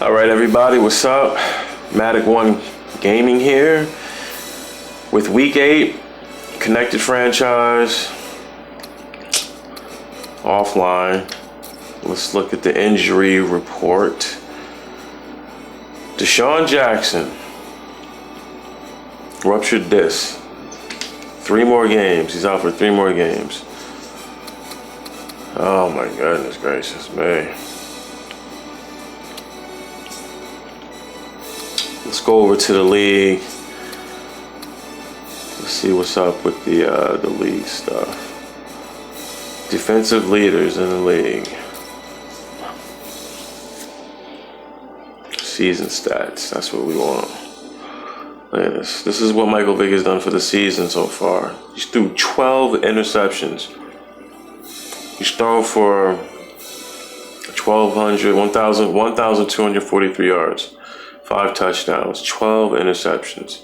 All right, everybody, what's up? Matic One Gaming here with Week 8, Connected Franchise, offline. Let's look at the injury report. Deshaun Jackson, ruptured disc. 3 more games. He's out for 3 more games. Oh my goodness gracious me. Let's go over to the league. Let's see what's up with the league stuff. Defensive leaders in the league. Season stats. That's what we want. Look at this. This is what Michael Vick has done for the season so far. He's threw 12 interceptions. He's thrown for 1,243 yards. 5 touchdowns, 12 interceptions.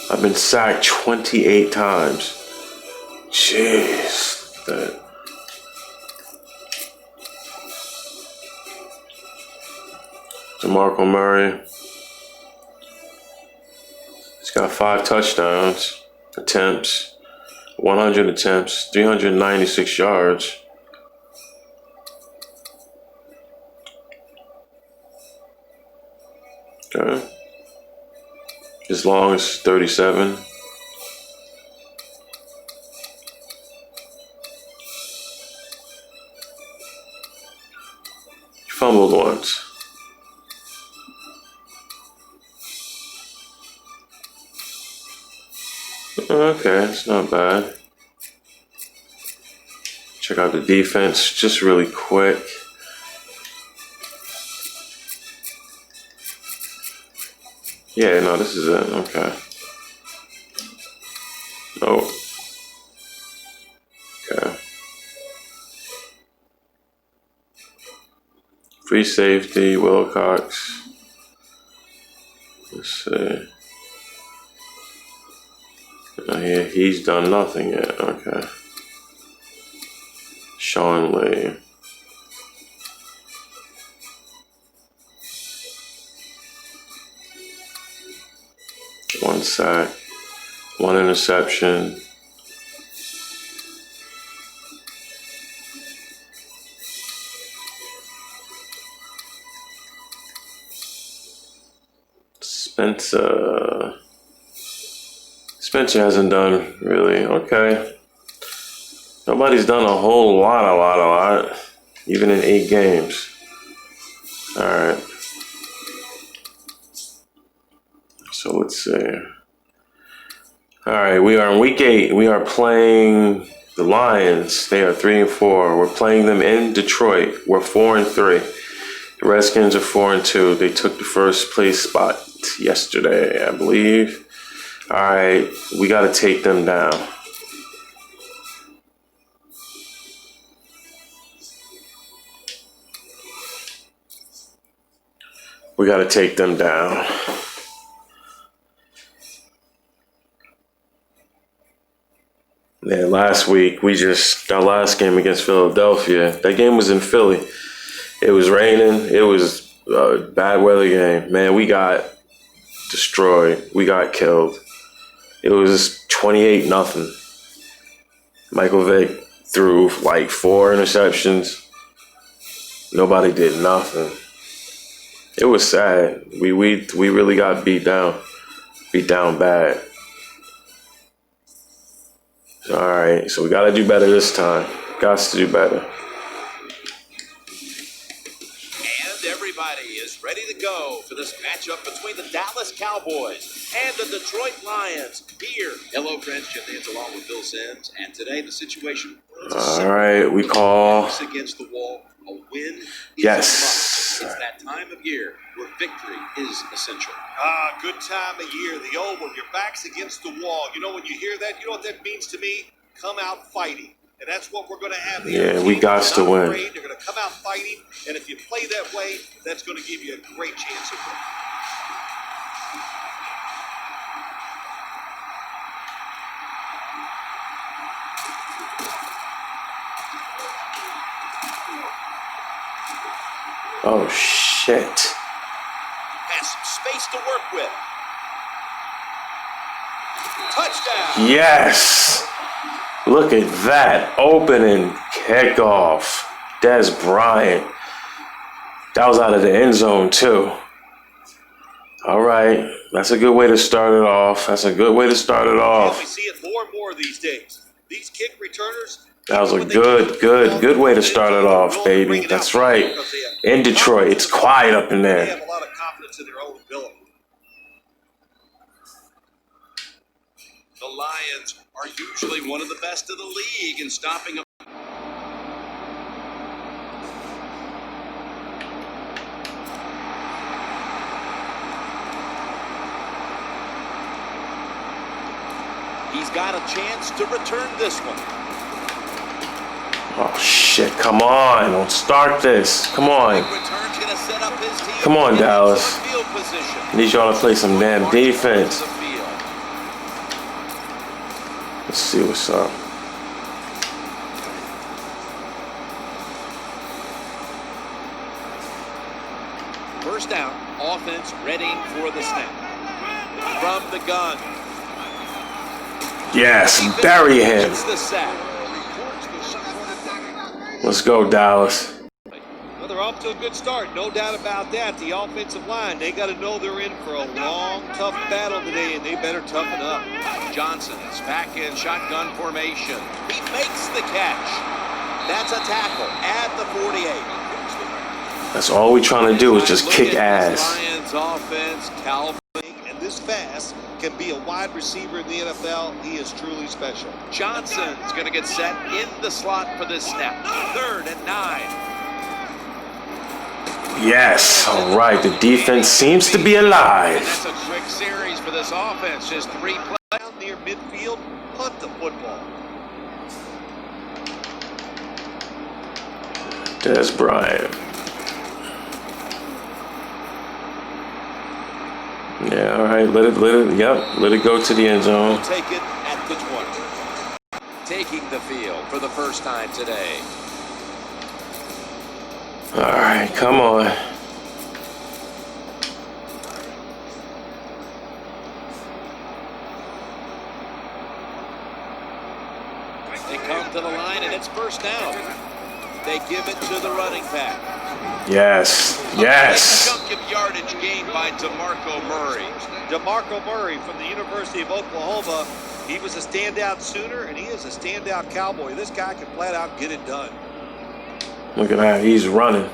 I've been sacked 28 times. Jeez. That. DeMarco Murray. He's got 5 touchdowns, attempts, 100 attempts, 396 yards. Okay. As long as 37. He fumbled once. Okay, it's not bad. Check out the defense just really quick. Yeah, no, this is it. Okay. Oh. Okay. Free safety, Wilcox. Let's see. Yeah, he's done nothing yet. Okay. Sean Lee. One sack, 1 interception. Spencer hasn't done really. Okay. Nobody's done a whole lot, even in 8 games. All right. So let's see. All right, we are in week 8. We are playing the Lions. They are 3-4. We're playing them in Detroit. We're 4-3. The Redskins are 4-2. They took the first place spot yesterday, I believe. All right, we got to take them down. We got to take them down. Yeah, last week, our last game against Philadelphia, that game was in Philly. It was raining. It was a bad weather game. Man, we got destroyed. We got killed. It was 28-0. Michael Vick threw like 4 interceptions. Nobody did nothing. It was sad. We really got beat down bad. All right, so we got to do better this time. Got to do better. And everybody is ready to go for this matchup between the Dallas Cowboys and the Detroit Lions here. Hello, friends. Jim Nance along with Bill Sims. And today the situation. All right, we call. Against the wall. A win is yes. It's that time of year where victory is essential. Good time of year. The old when your back's against the wall. You know, when you hear that, you know what that means to me? Come out fighting. And that's what we're going to have here. Yeah, we got to win. Afraid. You're going to come out fighting. And if you play that way, that's going to give you a great chance of winning. Oh, shit. Has some space to work with. Touchdown. Yes. Look at that. Opening kickoff. Des Bryant. That was out of the end zone, too. All right. That's a good way to start it off. That's a good way to start it We off. see it more and more these days. These kick returners. That was a good way to start it off, baby. That's right. In Detroit, it's quiet up in They there. have a lot of confidence in their own ability. The Lions are usually one of the best of the league in stopping a He's got a chance to return this one. Oh, shit. Come on. Don't start this. Come on. Return's gonna set up his team. Come on, Dallas. Field position. Need y'all to play some damn defense. Let's see what's up. First down, offense readying for the snap. From the gun. Yes, bury him. Gets the sack. Let's go, Dallas. Well, they're off to a good start, no doubt about that. The offensive line, they got to know they're in for a long, tough battle today, and they better toughen up. Johnson's back in shotgun formation. He makes the catch. That's a tackle at the 48. That's all we're trying to do is just kick ass. Lions offense, Calvin. And this fast can be a wide receiver in the NFL. He is truly special. Johnson's going to get set in the slot for this snap. 3rd and 9. Yes, all right. The defense seems to be alive. That's a quick series for this offense. Just 3 plays. Down near midfield, punt the football. Des Bryant. Yeah, all right. Let it go to the end zone. We'll take it at the 20. Taking the field for the first time today. All right, come on. They come to the line and it's first down. They give it to the running back. Yes, A yes. chunk of yardage gained by DeMarco Murray. DeMarco Murray from the University of Oklahoma. He was a standout Sooner, and he is a standout Cowboy. This guy can flat out get it done. Look at that. He's running.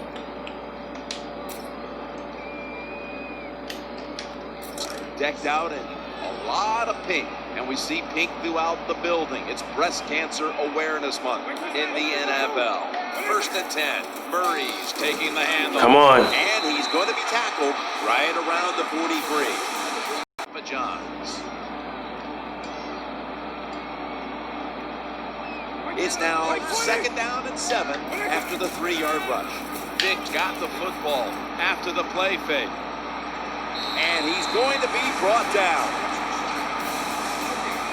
Decked out in a lot of pink, and we see pink throughout the building. It's Breast Cancer Awareness Month in the NFL. 1st and 10. Murray's taking the handle. Come on. And he's going to be tackled right around the 43. Papa John's. It's now 2nd down and 7 after the 3-yard rush. Vick got the football after the play fake. And he's going to be brought down.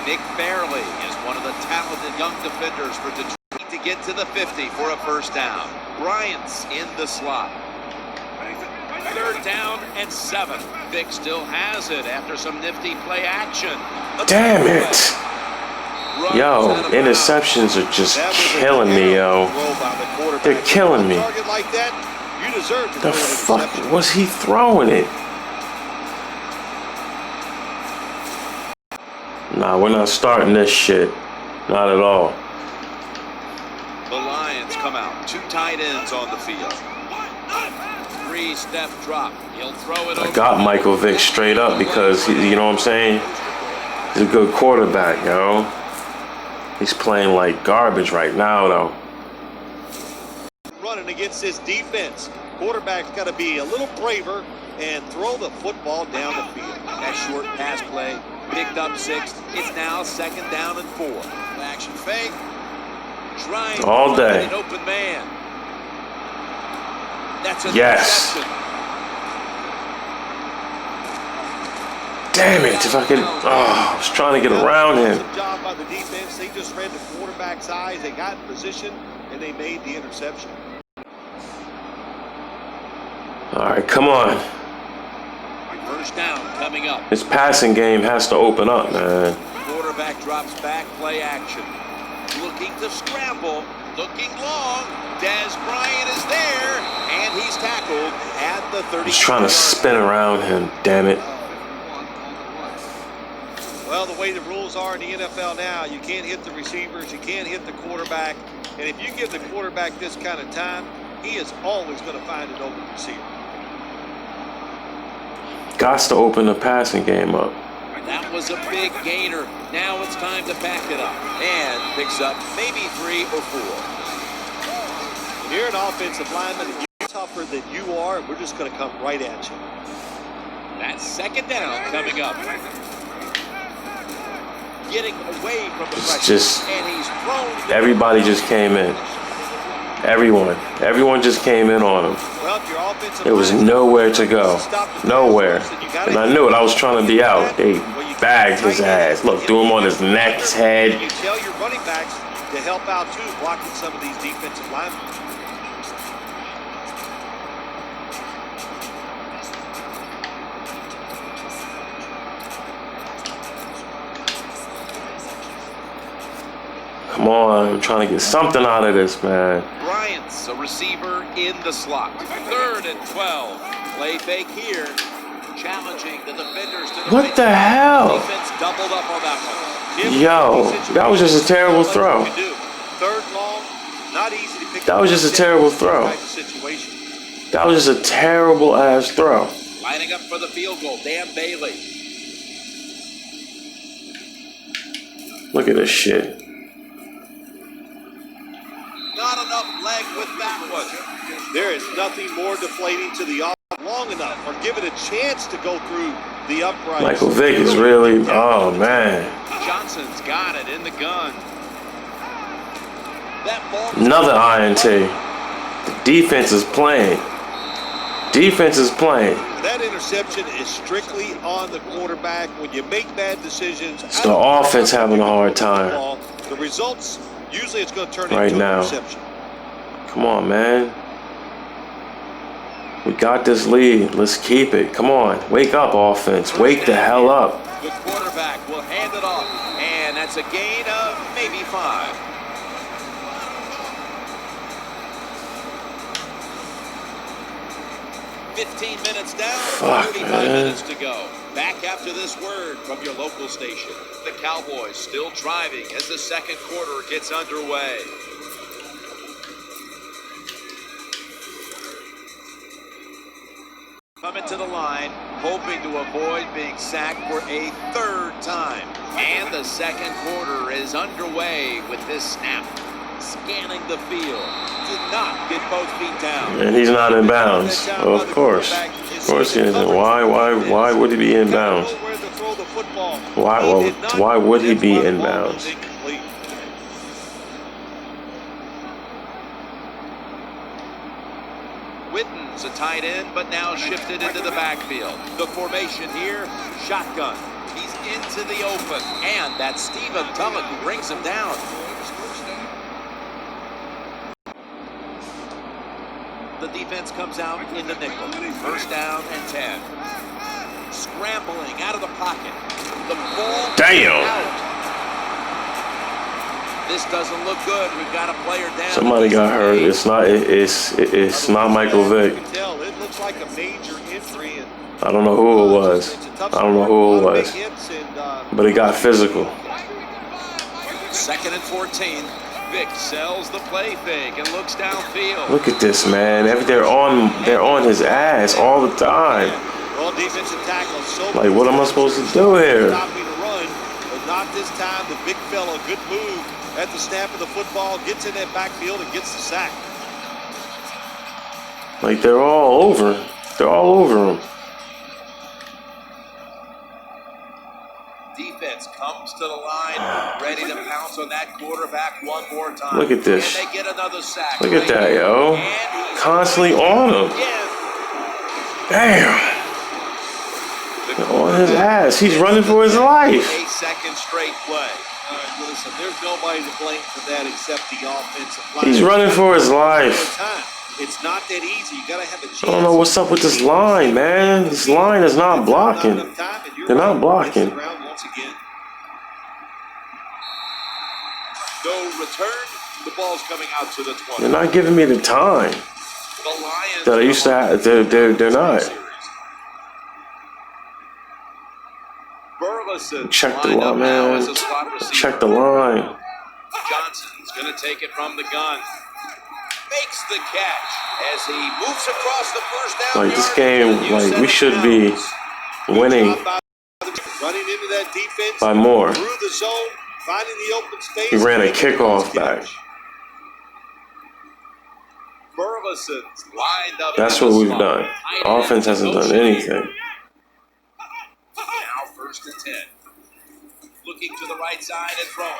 Nick Fairley is one of the talented young defenders for Detroit to get to the 50 for a first down. Bryant's in the slot. 3rd down and 7. Vick still has it after some nifty play action. Damn it. Yo, interceptions are just killing me, yo. They're killing me. The fuck was he throwing it? Nah, we're not starting this shit. Not at all. The Lions come out. 2 tight ends on the field. 3-step drop. He'll throw it over. I got Michael Vick straight up because, you know what I'm saying? He's a good quarterback, yo. He's playing like garbage right now, though. Running against this defense. Quarterback's got to be a little braver and throw the football down the field. That short pass play picked up 6. It's now 2nd down and 4. Action fake. Trying all day. An open man. That's an yes. interception. Damn it! If I could, I was trying to get around him. Good job by the defense. They just read the quarterback's eyes. They got in position and they made the interception. All right, come on. First down coming up. This passing game has to open up, man. Quarterback drops back, play action. Looking to scramble, looking long. Dez Bryant is there, and he's tackled at the 30. He's trying to spin around him, damn it. Well, the way the rules are in the NFL now, you can't hit the receivers, you can't hit the quarterback. And if you give the quarterback this kind of time, he is always going to find an open receiver. Gots to open the passing game up. That was a big gainer. Now it's time to back it up. And picks up maybe 3 or 4. When you're an offensive lineman and you're tougher than you are, we're just going to come right at you. That's second down coming up. Getting away from the pressure. Just and he's thrown. Everybody just came in. Everyone just came in on him. Well, if your offensive There was nowhere to go. Nowhere. And I knew it. I was trying to be out. They bagged his ass. Look, threw him on his neck, his head. You tell your running backs to help out too, blocking some of these defensive linemen. Come on, I'm trying to get something out of this, man. Bryant's a receiver in the slot. 3rd and 12. Play fake here. Challenging the defenders to the What the hell? Defense doubled up on that one. Yo, that was just a terrible throw. 3rd long, not easy to pick. That was just a terrible throw. That was just a terrible ass throw. Lining up for the field goal, Dan Bailey. Look at this shit. Not enough leg with that one. There is nothing more deflating to the offense long enough or give it a chance to go through the upright. Michael Vick is really, oh man. Johnson's got it in the gun. That ball. Another INT. The defense is playing. Defense is playing. That interception is strictly on the quarterback. When you make bad decisions, It's the offense having a hard time. The results, usually it's going to turn Right into now. an interception. Come on, man. We got this lead. Let's keep it. Come on. Wake up, offense. Wake the hell up. The quarterback will hand it off. And that's a gain of maybe 5. "15 minutes down, Fuck, 35 man. minutes to go." Back after this word from your local station. The Cowboys still driving as the second quarter gets underway. Coming to the line, hoping to avoid being sacked for a 3rd time. And the second quarter is underway with this snap. Scanning the field. Did not get both feet down. And he's not in bounds. Well, of course. Of course he isn't. Why would he be in bounds? Why would he be in bounds? Witten's a tight end, but now shifted into the backfield. The formation here, shotgun. He's into the open, and that's Stephen Tulloch who brings him down. The defense comes out in the nickel. 1st down and 10. Scrambling out of the pocket. The ball. Damn. Out. This doesn't look good. We've got a player down. Somebody got hurt. It's not Michael Vick. It looks like a major injury. I don't know who it was. I don't know who it was. But it got physical. 2nd and 14. Vick sells the play fake and looks downfield. Look at this, man. They're on his ass all the time. Well, defensive tackle so Like, what am I supposed to do here? Stopping the run, but not this time. The big fella, good move at the snap of the football, gets in that backfield and gets the sack. Like, they're all over. They're all over him. Defense comes to the line, ready to pounce on that quarterback one more time. Look at this. And they get another sack. Look at that, yo. Constantly on him. Damn. On his ass. He's running for his life. A second straight play. Listen, there's nobody to blame for that except the offensive line. He's running for his life. It's not that easy. You got to have a chance. I don't know what's up with this line, man. This line is not blocking. They're not blocking. Once again. No return. The ball's coming out to the 20. They're not giving me the time The Lions that I used to have. They're not. Burleson Check the line, man. Check the line. Johnson's going to take it from the gun. Makes the catch as he moves across the first down. Like this game, like we should be winning Running into that defense by more. through the zone, finding the open space. He ran a kickoff back. Burleson's lined up. That's what we've done. Offense hasn't done anything. Now 1st and 10. Looking to the right side and throwing.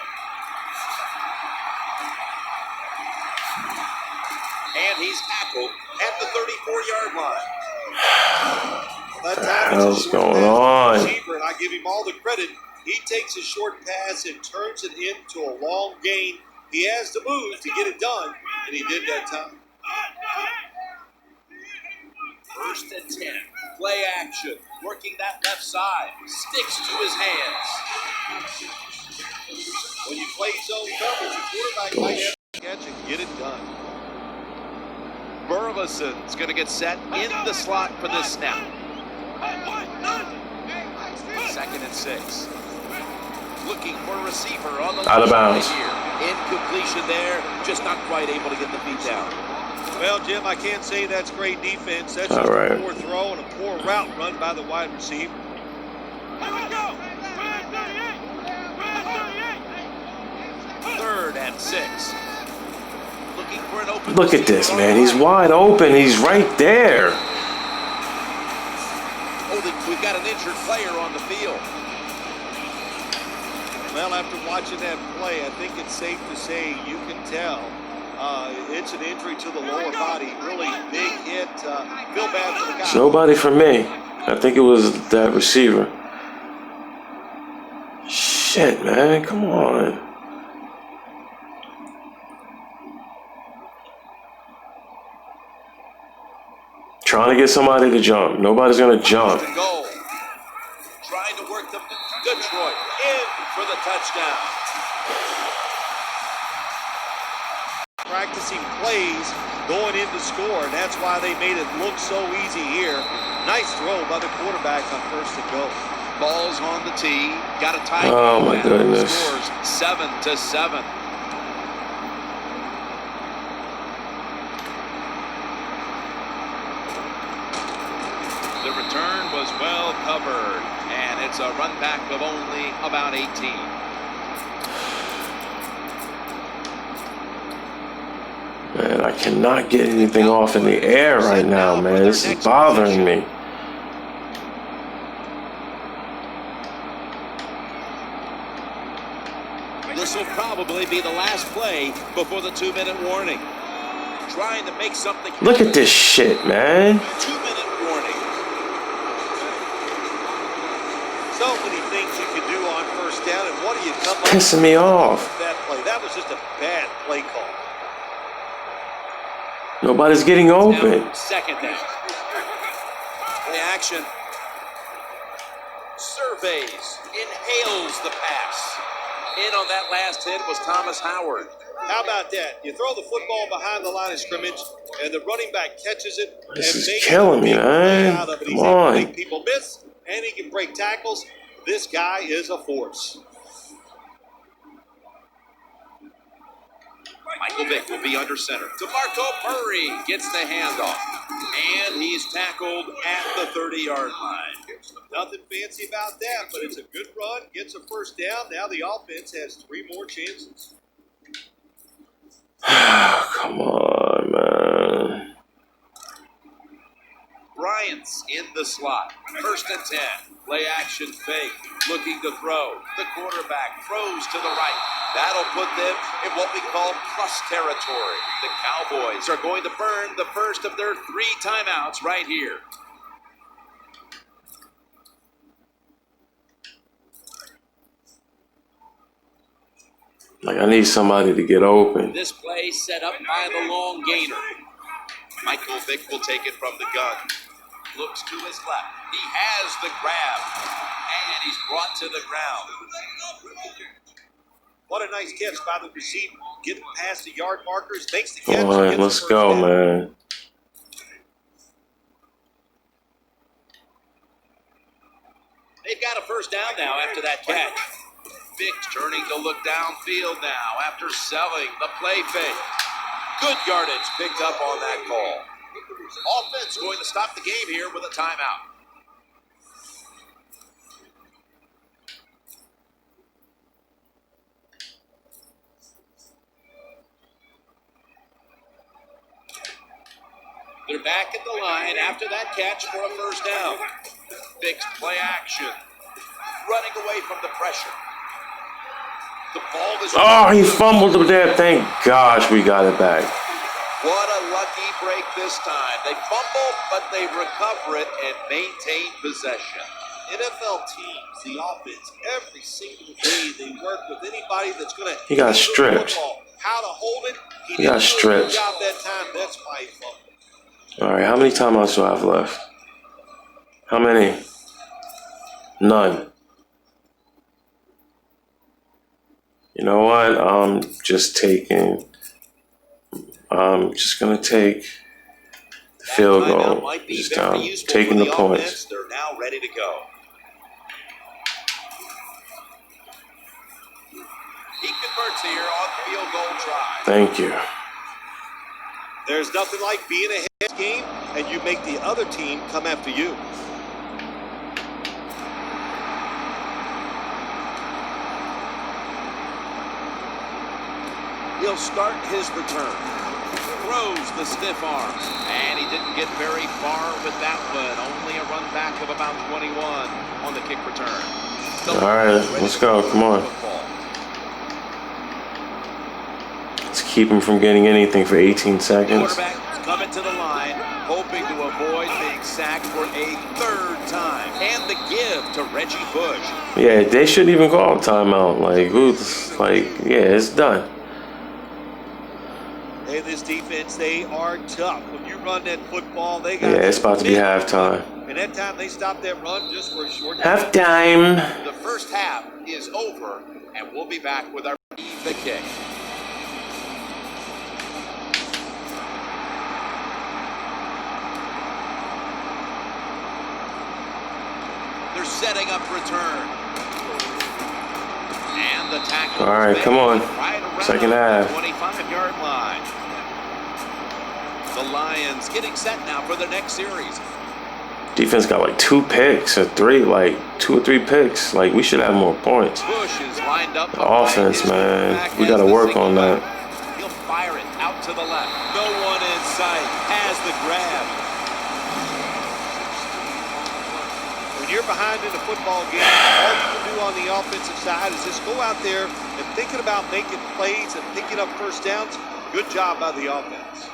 And he's tackled at the 34-yard line. What the hell's going on? And I give him all the credit. He takes a short pass and turns it into a long gain. He has the move to get it done, and he did that time. 1st and 10. Play action. Working that left side. Sticks to his hands. When you play zone coverage, the quarterback might have to catch and get it done. Burleson's going to get set in the slot for this snap. 2nd and 6. Looking for a receiver on the out of bounds. Incompletion there. Just not quite able to get the feet down. Well, Jim, I can't say that's great defense. That's all just right. A poor throw and a poor route run by the wide receiver. Here we go. 3rd and 6. Looking for an open. Look at this, man. He's wide open. He's right there. Oh, we've got an injured player on the field. Well, after watching that play, I think it's safe to say you can tell it's an injury to the lower body. Really big hit. Feel bad for the guy. It's nobody for me. I think it was that receiver. Shit, man. Come on. Trying to get somebody to jump. Nobody's going to jump. Goal. Trying to work them. Detroit in for the touchdown. Practicing plays going in to score, and that's why they made it look so easy here. Nice throw by the quarterback on 1st and goal. Ball's on the tee. Got a tie. Oh my goodness. Scores 7-7. The return was well covered, and it's a run back of only about 18. Man, I cannot get anything off in the air right now, man. This is bothering me. This will probably be the last play before the 2-minute warning. Trying to make something. Look at this shit, man. 2-minute warning. So many things you can do on 1st down, and what do you come up Pissing me off. that play? That was just a bad play call. Nobody's getting open. Now, 2nd down. Play action. Surveys. Inhales the pass. In on that last hit was Thomas Howard. How about that? You throw the football behind the line of scrimmage, and the running back catches it. This and is makes killing a me, big play man. out of it. Come He's able to on. make people miss, and he can break tackles. This guy is a force. Michael Vick will be under center. DeMarco Murray gets the handoff. And he's tackled at the 30-yard line. Nothing fancy about that, but it's a good run. Gets a 1st down. Now the offense has 3 more chances. Come on, man. Bryant's in the slot. 1st and 10. Play action fake. Looking to throw. The quarterback throws to the right. That'll put them in what we call plus territory. The Cowboys are going to burn the first of their 3 timeouts right here. Like, I need somebody to get open. This play set up by the long gainer. Michael Vick will take it from the gun. Looks to his left. He has the grab. And he's brought to the ground. What a nice catch by the receiver. Getting past the yard markers, makes the catch. Come on, let's go, man. They've got a first down now after that catch. Vick's turning to look downfield now after selling the play fake. Good yardage picked up on that call. Offense going to stop the game here with a timeout. They're back at the line after that catch for a first down. Vick's play action. Running away from the pressure. The ball is... Oh, he fumbled the damn thing. Gosh, we got it back. What a lucky break this time. They fumble, but they recover it and maintain possession. NFL teams, the offense, every single day they work with anybody that's going to... He got stripped. How to hold it. He got stripped. Good job that time. That's why he fumbled. All right, how many timeouts do I have left? How many? None. You know what? I'm just going to take the field goal. Just taking the points. They're now ready to go. He converts here on field goal try. Thank you. There's nothing like being ahead of the game and you make the other team come after you. He'll start his return. Throws the stiff arm. And he didn't get very far with that one. Only a run back of about 21 on the kick return. All right, let's go. Come on. Let's keep him from getting anything for 18 seconds. Quarterback coming to the line, hoping to avoid being sacked for a third time. And the give to Reggie Bush. Yeah, they shouldn't even call a timeout. Yeah, it's done. Hey, this defense, they are tough. When you run that football, they got... Yeah, it's about to be halftime. And that time they stopped that run just for a short time. Halftime. The first half is over, and we'll be back with our the kick. They're setting up return. And the tackle. All right, come on. Right second half. 25-yard line. The Lions getting set now for their next series. Defense got like 2 picks or 3, like 2 or 3 picks. Like, we should have more points. Bush is lined up. The offense, man. We got to work on that. He'll fire it out to the left. No one in sight. Has the grab. When you're behind in a football game, all you can do on the offensive side is just go out there and thinking about making plays and picking up first downs. Good job by the offense.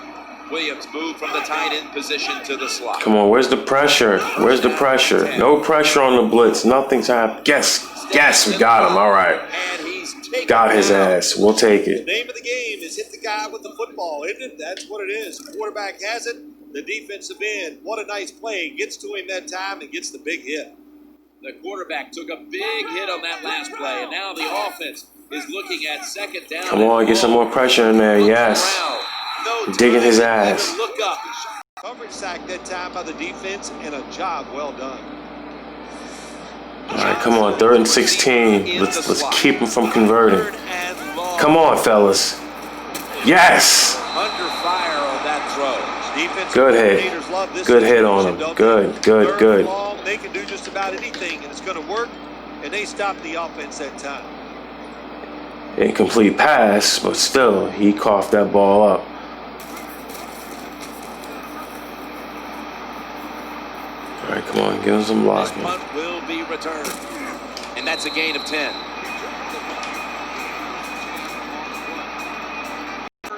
Williams moved from the tight end position to the slot. Come on, where's the pressure? Where's the pressure? No pressure on the blitz. Nothing's happened. Yes, we got him. All right. And he's got his ass. We'll take it. The name of the game is hit the guy with the football, isn't it? That's what it is. The quarterback has it. The defensive end. What a nice play. Gets to him that time and gets the big hit. The quarterback took a big hit on that last play, and now the offense is looking at second down. Come on, get some more pressure in there. Yes. Digging his ass. Look up. Coverage sack that time by the defense, and a job well done. All right, come on, 3rd and 16. Let's keep him from converting. Come on, fellas. Yes. Under fire on that throw. Good hit. Good hit on him. Good. They can do just about anything, and it's going to work, and they stop the offense that time. Incomplete pass, but still, he coughed that ball up. All right, come on, give him some blocking. This punt will be returned, and that's a gain of 10.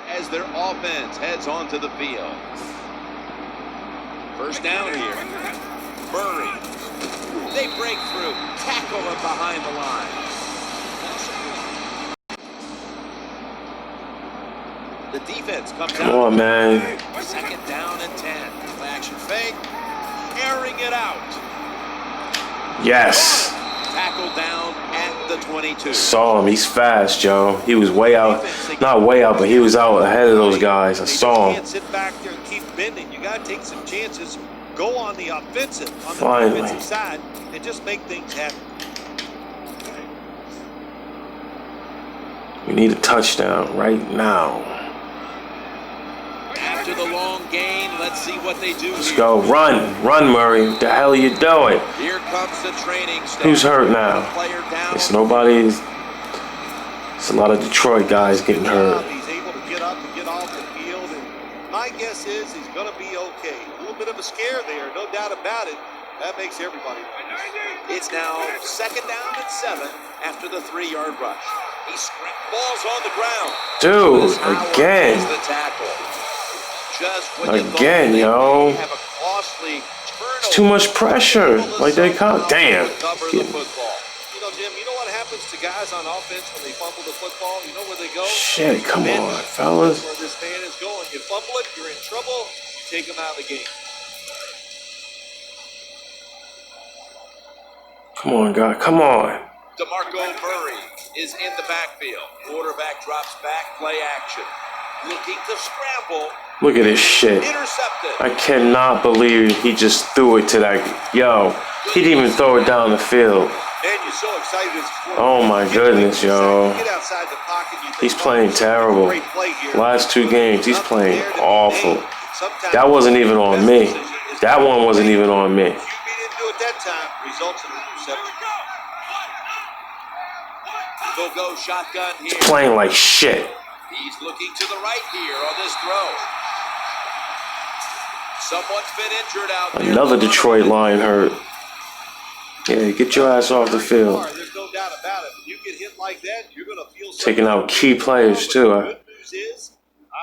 As their offense heads onto the field. First down here. Murray. They break through. Tackle him behind the line. The defense comes Come out. on, man. Second down and 10. Play action fake. Airing it out. Yes. Tackled down at the 22. Saw him. He's fast, Joe. He was way out. Not way out, but he was out ahead of those guys. I saw You him. can't sit back there and keep bending. You got to take some chances. Go on the offensive, Finally. defensive side, and just make things happen. We need a touchdown right now. After the long gain, let's see what they do. Let's go. Run. Run, Murray. What the hell are you doing? Here comes the training staff. Who's hurt now? Player down. It's nobody. It's a lot of Detroit guys getting hurt. He's able to get up and get off the field, and my guess is he's going to be okay. A little bit of a scare there, no doubt about it. That makes everybody win. It's now second down and 7 after the 3-yard rush. He balls on the ground. Dude, again. The tackle. Just when you Again, yo. have a costly turnover. It's too much pressure. Like they can't. Damn. Cover the football. You know, Jim, you know what happens to guys on offense when they fumble the football? You know where they go? Shit, come on, fellas. Where this man is going. You fumble it, you're in trouble. You take him out of the game. Come on, God. Come on. DeMarco Murray is in the backfield. Quarterback drops back, play action. Looking to scramble. Look at this shit. Intercepted. I cannot believe he just threw it to that. Yo, he didn't even throw it down the field. Man, you're so excited as a quarterback. Oh my goodness, yo. Get outside the pocket, you think, He's playing terrible. great play here. Last 2 games, he's playing awful. Sometimes That wasn't even on me. That one wasn't even on me. QB didn't do it that time. Results in an interception. They'll go shotgun here. Playing like shit. He's looking to the right here on this throw. Someone's been injured out there. Another Detroit line hurt. Yeah, get your ass off the field. There's no doubt about it. When you get hit like that, you're going to feel Taking out key players too. The good news is,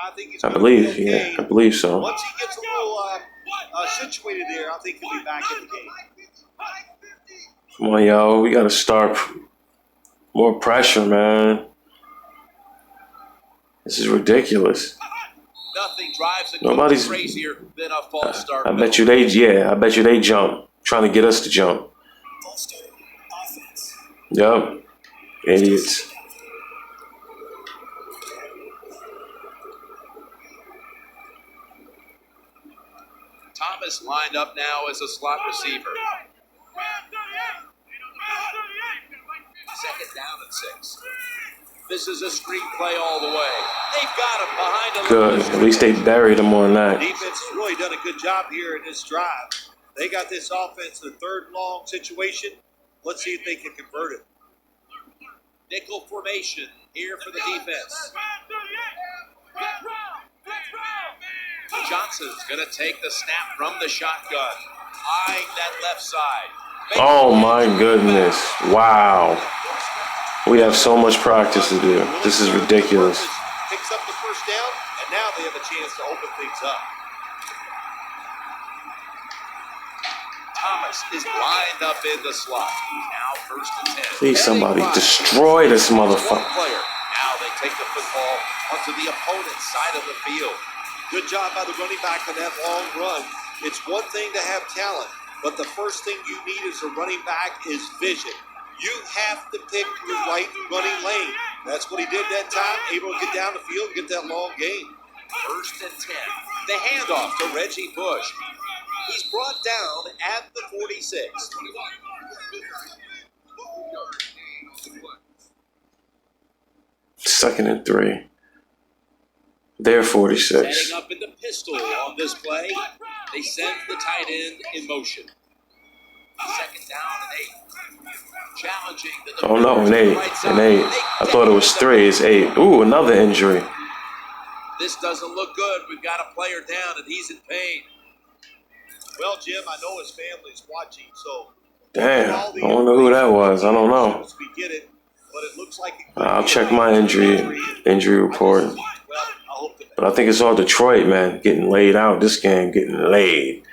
I think he's I gonna believe, be okay. yeah, I believe so. Once he gets a little situated there, I think he'll be back in the game. Come on, yo. We got to start more pressure, man. This is ridiculous. Nothing drives a Nobody's- coach crazier than a false start. I bet you they jump. Trying to get us to jump. Yup. Idiots. Thomas lined up now as a slot receiver. Second down and 6. This is a screen play all the way. They've got him behind a Good. At least they buried him on that. Defense has really done a good job here in this drive. They got this offense in a third long situation. Let's see if they can convert it. Nickel formation here for the defense. Johnson's going to take the snap from the shotgun. Eyeing that left side. Oh my goodness. Wow. We have so much practice to do. This is ridiculous. Picks up the first down, and now they have a chance to open things up. Thomas is lined up in the slot. Now first and 10. Please, somebody destroy this One motherfucker. player. Now they take the football onto the opponent's side of the field. Good job by the running back on that long run. It's one thing to have talent, but the first thing you need as a running back is vision. You have to pick your right running lane. That's what he did that time, able to get down the field and get that long gain. First and 10. The handoff to Reggie Bush. He's brought down at the 46. Second and 3. They're 46. Setting up in the pistol on this play. They send the tight end in motion. Second down and 8. Challenging the Oh no, an 8. An 8. I thought it was 3. It's 8. Ooh, another injury. This doesn't look good. We've got a player down and he's in pain. Well, Jim, I know his family's watching, so Damn. I wonder who that was. I don't know. we get it, but it looks like I'll check my injury report. Well, I hope that But I think it's all Detroit, man, getting laid out. This game getting laid.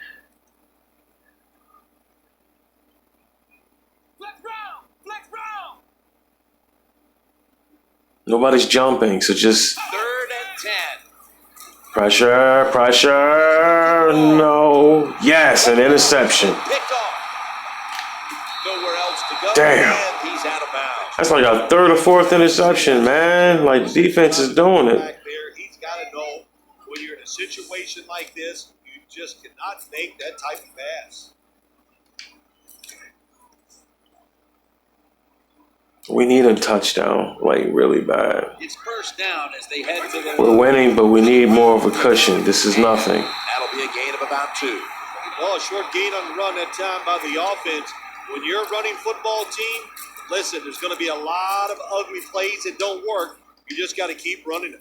Nobody's jumping, so just Third and 10. Pressure, pressure. No. Yes, an interception. Picked off. Nowhere else to go. Damn. And he's out of bounds. That's like a third or fourth interception, man. Like, the defense is doing it. Back there, he's got to know when you're in a situation like this, you just cannot make that type of pass. We need a touchdown, like, really bad. It's first down as they head to the. We're winning, but we need more of a cushion. This is nothing. That'll be a gain of about 2. Well, a short gain on the run that time by the offense. When you're a running football team, listen, there's going to be a lot of ugly plays that don't work. You just got to keep running them.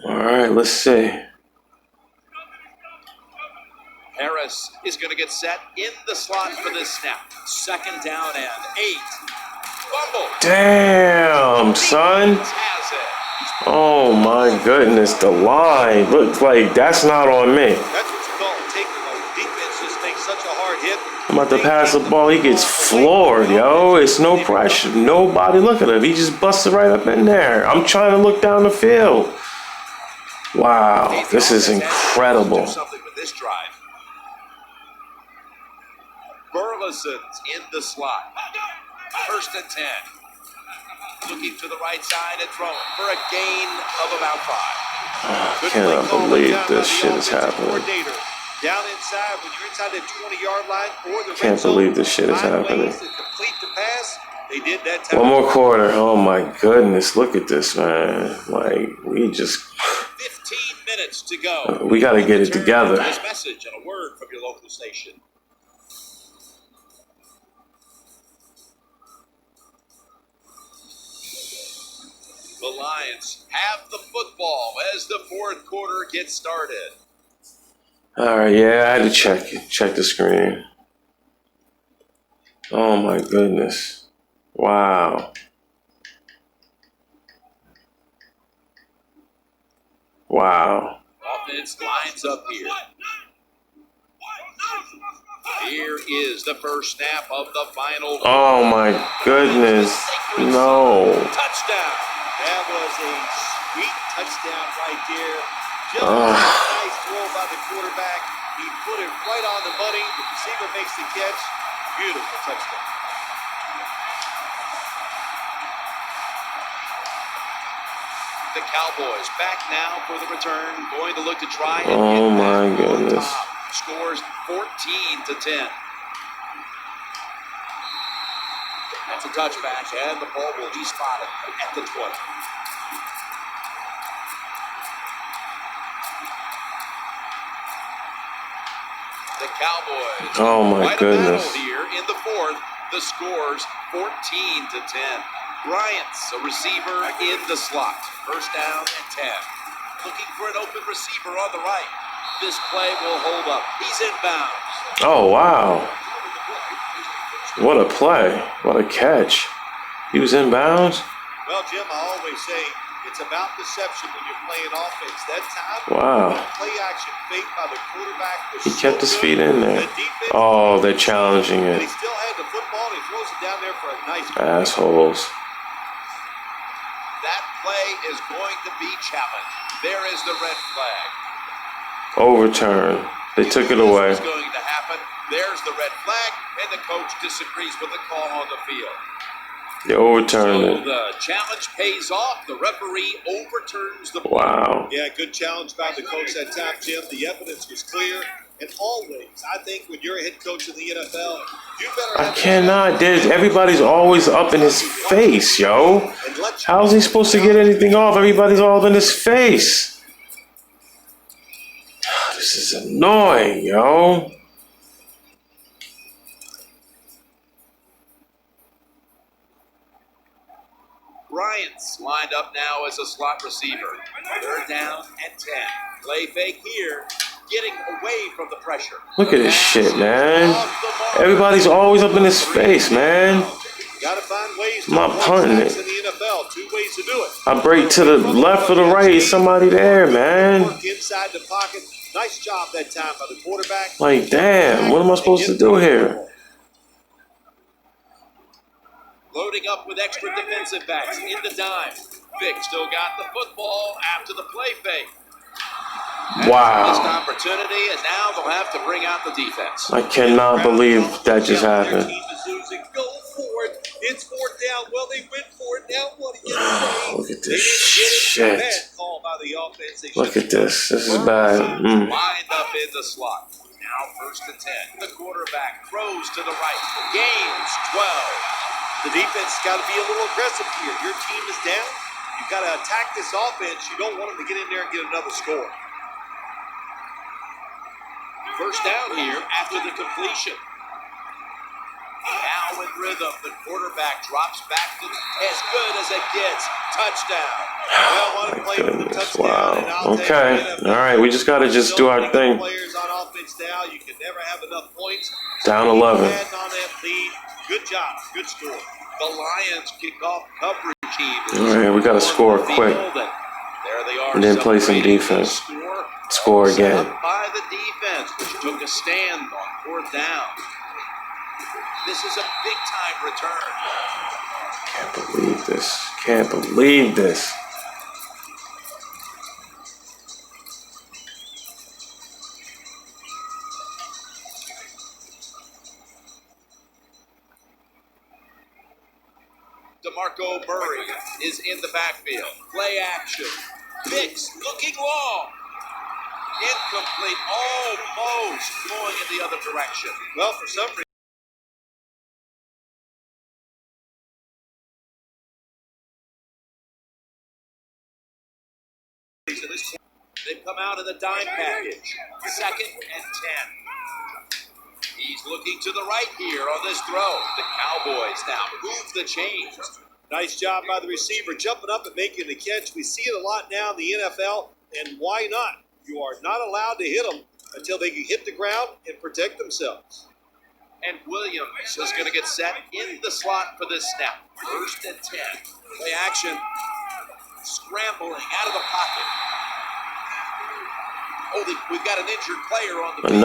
Oh. All right, let's see. Harris is going to get set in the slot for this snap. Second down and 8. Fumble. Damn, son. Has it. Oh, my goodness. The line. Look, like, that's not on me. That's what you call taking the defense just makes such a hard hit. I'm about to pass the ball. He gets floored, yo. It's no pressure. Nobody look at him. He just busted right up in there. I'm trying to look down the field. Wow, this is incredible. Do something with this drive. Burleson's in the slot. First and 10. Looking to the right side and throwing for a gain of about 5. I cannot believe this shit is happening. Down inside, when you're inside the 20-yard line or the Can't believe this shit is happening. Complete the pass. They did that time. One more quarter. Oh my goodness, look at this, man. Like, we just 15 minutes to go. we got to get it together. This message and a word from your local station. The Lions have the football as the fourth quarter gets started. All right, yeah, I had to check the screen. Oh my goodness. Wow. Wow. Offense lines up here. Here is the first snap of the final. Oh my goodness. No. Touchdown. That was a sweet touchdown right there. Just a nice throw by the quarterback. He put it right on the money. The receiver makes the catch. Beautiful touchdown. The Cowboys back now for the return. Going to look to try and Oh get my back on goodness. top. Scores 14-10. That's a touchback, and the ball will be spotted at the 20. The Cowboys. Oh my Quite a goodness. battle here in the fourth. The scores 14-10. Bryant's a receiver in the slot. First down and 10. Looking for an open receiver on the right. This play will hold up. He's inbounds. Oh wow. What a play. What a catch. He was inbounds. Well, Jim, I always say it's about deception when you're playing offense. That time, Wow. that play action fake by the quarterback was He kept his so feet good. in there. The defense, Oh, they're challenging and he it. still had the football, and he throws it down there for a nice Assholes. That play is going to be challenged. There is the red flag. Overturn. They took it away. This was going to happen. There's the red flag, and the coach disagrees with the call on the field. They overturned So it. the challenge pays off. The referee overturns the play. Wow. Yeah, good challenge by the coach that time, Jim. The evidence was clear. And always, I think when you're a head coach in the NFL, you better I have cannot. Everybody's always up in his face, yo. How is he supposed to get anything off? Everybody's all in his face. This is annoying, yo. Bryant's lined up now as a slot receiver. Third down and 10. Play fake here. Getting away from the pressure. Look at this shit, man. Everybody's always up in his face, man. Got to find ways to I'm not avoid punting sacks it. in the NFL. 2 ways to do it. I break to the left or the right. Somebody there, man. Work inside the pocket. Nice job that time by the quarterback. Like, damn. What am I supposed to do here? Loading up with extra defensive backs in the dime. Vic still got the football after the play fake. Wow. Missed opportunity, and now they'll have to bring out the defense. I cannot believe that just happened. Their team is losing. Go for it. It's fourth down. Well, they went for it. Now what do you say? Look at They this didn't get it. shit. Bad call by the offense. They Look should at this. This is bad. Lined up in the slot. Now first and 10. The quarterback throws to the right. Gains 12. The defense has got to be a little aggressive here. Your team is down. You've got to attack this offense. You don't want them to get in there and get another score. First down here after the completion. Now in rhythm, the quarterback drops back to as good as it gets. Touchdown. Well, one play for the touchdown. Wow. And I'll take Okay. it. All right. We just got to just do our thing. Players on offense now. You can never have enough points. Down 11. On that lead. Good job. Good score. The Lions kick off coverage team. All right. We got to score quick. There they are. And then play some defense. Score again. Up by the defense, which took a stand on fourth down. This is a big-time return. Can't believe this. Can't believe this. DeMarco Murray is in the backfield. Play action. Vicks looking long. Incomplete. Almost going in the other direction. Well, for some reason. They've come out in the dime package. Second and 10. He's looking to the right here on this throw. The Cowboys now move the chains. Nice job by the receiver jumping up and making the catch. We see it a lot now in the NFL, and why not? You are not allowed to hit them until they can hit the ground and protect themselves. And Williams is going to get set in the slot for this snap. First and 10. Play action. Scrambling out of the pocket. Oh, we've got an injured player on the field.